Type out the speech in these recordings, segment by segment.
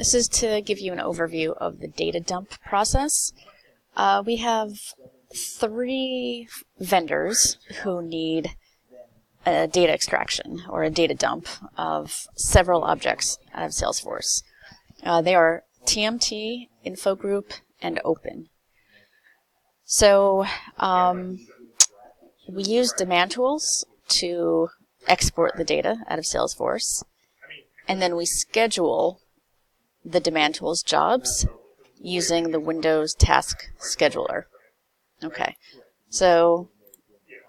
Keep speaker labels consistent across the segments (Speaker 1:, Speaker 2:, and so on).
Speaker 1: This is to give you an overview of the data dump process. We have 3 vendors who need a data extraction or a data dump of several objects out of Salesforce. They are TMT, Infogroup, and Open. So we use demand tools to export the data out of Salesforce, and then we schedule the demand tools jobs using the Windows Task Scheduler. Okay, so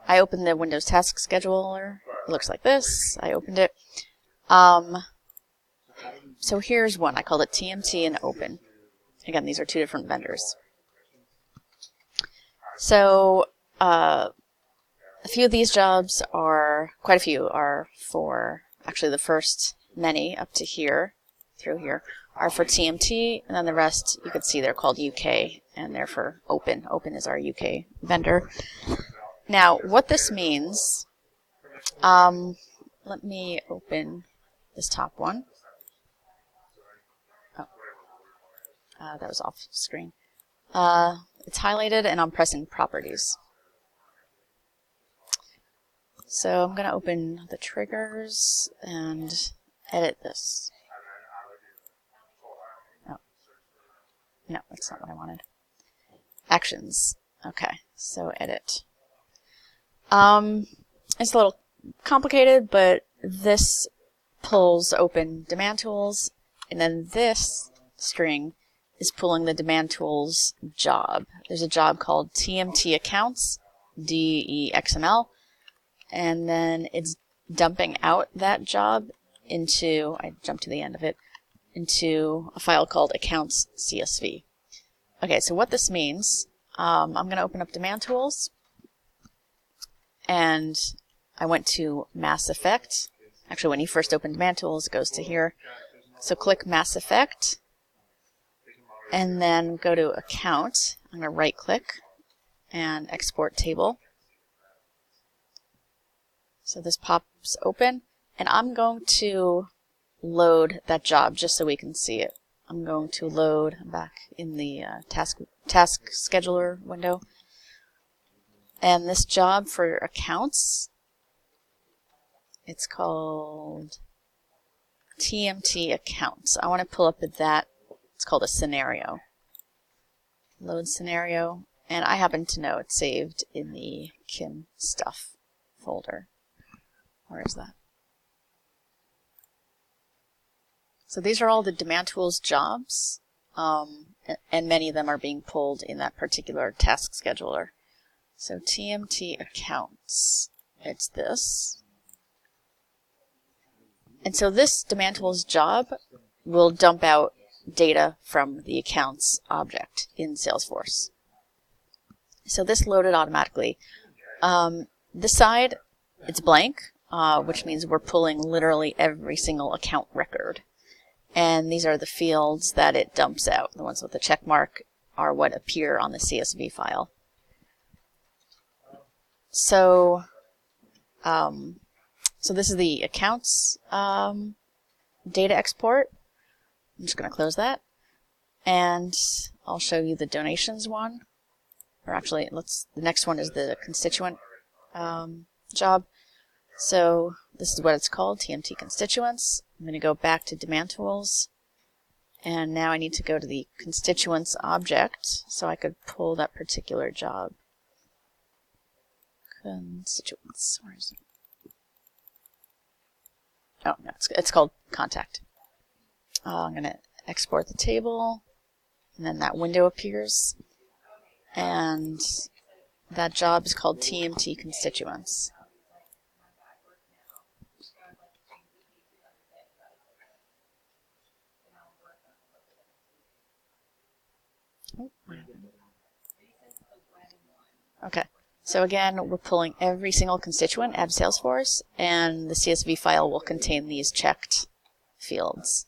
Speaker 1: I opened the Windows Task Scheduler. It looks like this. I opened it. So here's one. I called it TMT and Open. Again, these are 2 different vendors. So a few of these jobs quite a few are for, actually the first many up to here, through here, are for TMT, and then the rest you can see they're called UK, and they're for Open. Open is our UK vendor. Now, what this means, let me open this top one. Oh, that was off screen. It's highlighted, and I'm pressing Properties. So I'm going to open the triggers and edit this. Oh. No, that's not what I wanted. Actions. Okay, so edit. It's a little complicated, but this pulls open demand tools, and then this string is pulling the demand tools job. There's a job called TMT accounts, DEXML, and then it's dumping out that job into, I jumped to the end of it, into a file called accounts CSV. Okay, so what this means, I'm going to open up demand tools, and I went to Mass Effect. Actually, when you first open demand tools, it goes to here. So click Mass Effect, and then go to Account. I'm going to right click and export table. So this pops open, and I'm going to load that job just so we can see it. I'm going to load back in the task scheduler window. And this job for accounts, it's called TMT accounts. I want to pull up that. It's called a scenario. Load scenario, and I happen to know it's saved in the Kim stuff folder. Where is that? So these are all the demand tools jobs, and many of them are being pulled in that particular task scheduler. So TMT accounts, it's this. And so this demand tools job will dump out data from the accounts object in Salesforce. So this loaded automatically. This side, it's blank, which means we're pulling literally every single account record. And these are the fields that it dumps out. The ones with the check mark are what appear on the CSV file. So, so this is the accounts data export. I'm just going to close that. And I'll show you the donations one. Or actually, the next one is the constituent job. So this is what it's called, TMT constituents. I'm going to go back to demand tools. And now I need to go to the constituents object so I could pull that particular job. Constituents, where is it? Oh, no, it's called contact. I'm going to export the table, and then that window appears. And that job is called TMT constituents. Okay, so again, we're pulling every single constituent out of Salesforce, and the CSV file will contain these checked fields.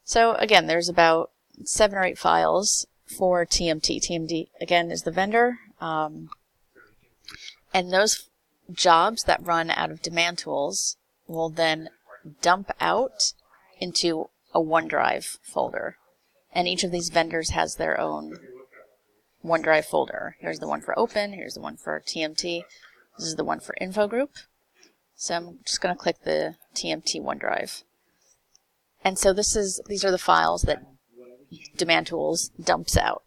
Speaker 1: So again, there's about 7 or 8 files for TMT. TMT, again, is the vendor. And those jobs that run out of demand tools will then dump out into a OneDrive folder. And each of these vendors has their own OneDrive folder. Here's the one for Open, here's the one for TMT, this is the one for InfoGroup. So I'm just going to click the TMT OneDrive. And so these are the files that Demand Tools dumps out.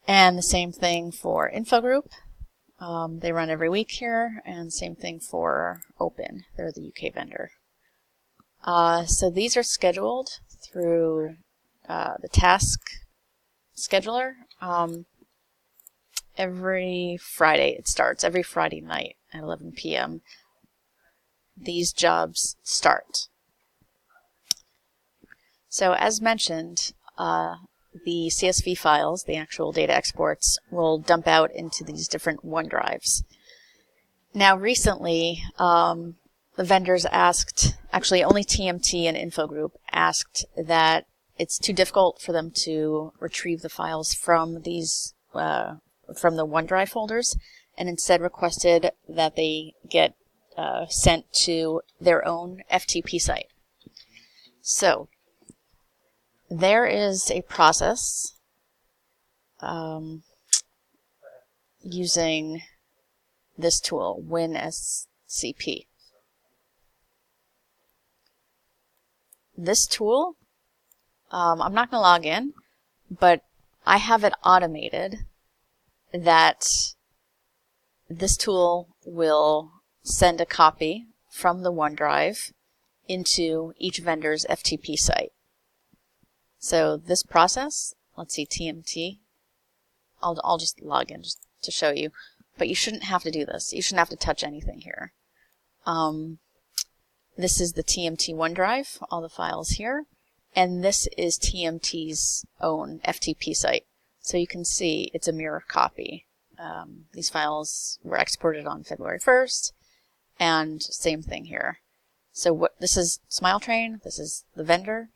Speaker 1: And the same thing for InfoGroup. They run every week here, and same thing for Open. They're the UK vendor. So these are scheduled through the task scheduler. Every Friday it starts, every Friday night at 11 p.m. These jobs start. So as mentioned, the CSV files, the actual data exports, will dump out into these different OneDrives. Now recently, the vendors asked, actually only TMT and InfoGroup asked that it's too difficult for them to retrieve the files from these, from the OneDrive folders, and instead requested that they get sent to their own FTP site. So there is a process using this tool, WinSCP. This tool, I'm not going to log in, but I have it automated that this tool will send a copy from the OneDrive into each vendor's FTP site. So this process, let's see, TMT, I'll just log in just to show you, but you shouldn't have to do this. You shouldn't have to touch anything here. This is the TMT OneDrive, all the files here, and this is TMT's own FTP site. So you can see it's a mirror copy. These files were exported on February 1st, and same thing here. So this is SmileTrain, this is the vendor.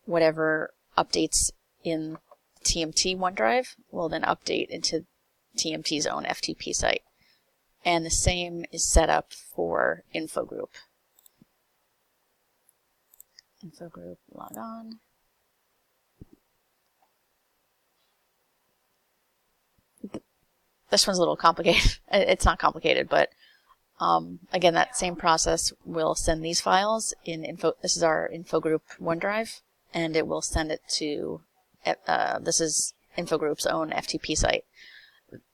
Speaker 1: Whatever updates in TMT OneDrive will then update into TMT's own FTP site. And the same is set up for InfoGroup. InfoGroup, log on. This one's a little complicated. It's not complicated, but again, that same process will send these files in this is our InfoGroup OneDrive, and it will send it to, this is InfoGroup's own FTP site.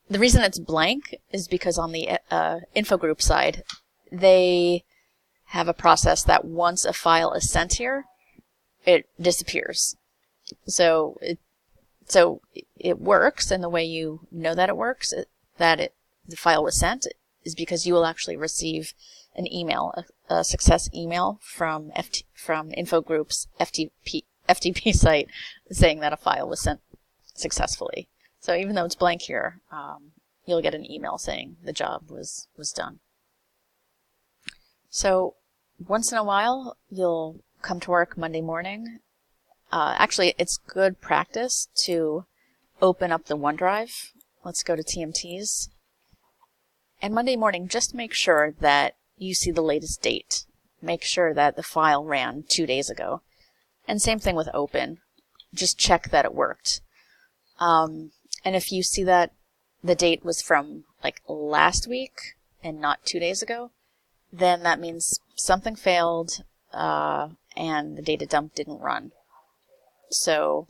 Speaker 1: The reason it's blank is because on the InfoGroup side, they have a process that once a file is sent here, it disappears. So it works, and the way you know that it works, the file was sent, is because you will actually receive an email, a success email from InfoGroup's FTP site saying that a file was sent successfully. So even though it's blank here, you'll get an email saying the job was done. So once in a while, you'll come to work Monday morning. Actually, it's good practice to open up the OneDrive. Let's go to TMT's. And Monday morning, just make sure that you see the latest date. Make sure that the file ran 2 days ago. And same thing with Open. Just check that it worked. And if you see that the date was from like last week and not 2 days ago, then that means something failed and the data dump didn't run. So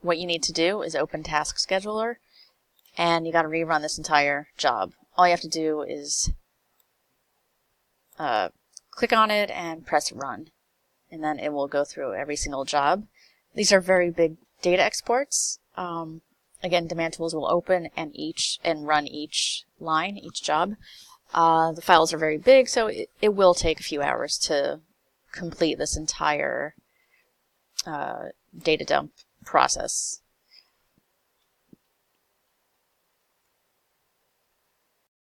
Speaker 1: what you need to do is open Task Scheduler, and you got to rerun this entire job. All you have to do is click on it and press run, and then it will go through every single job. These are very big data exports. Again, Demand Tools will open and run each line, each job. The files are very big, so it will take a few hours to complete this entire data dump process.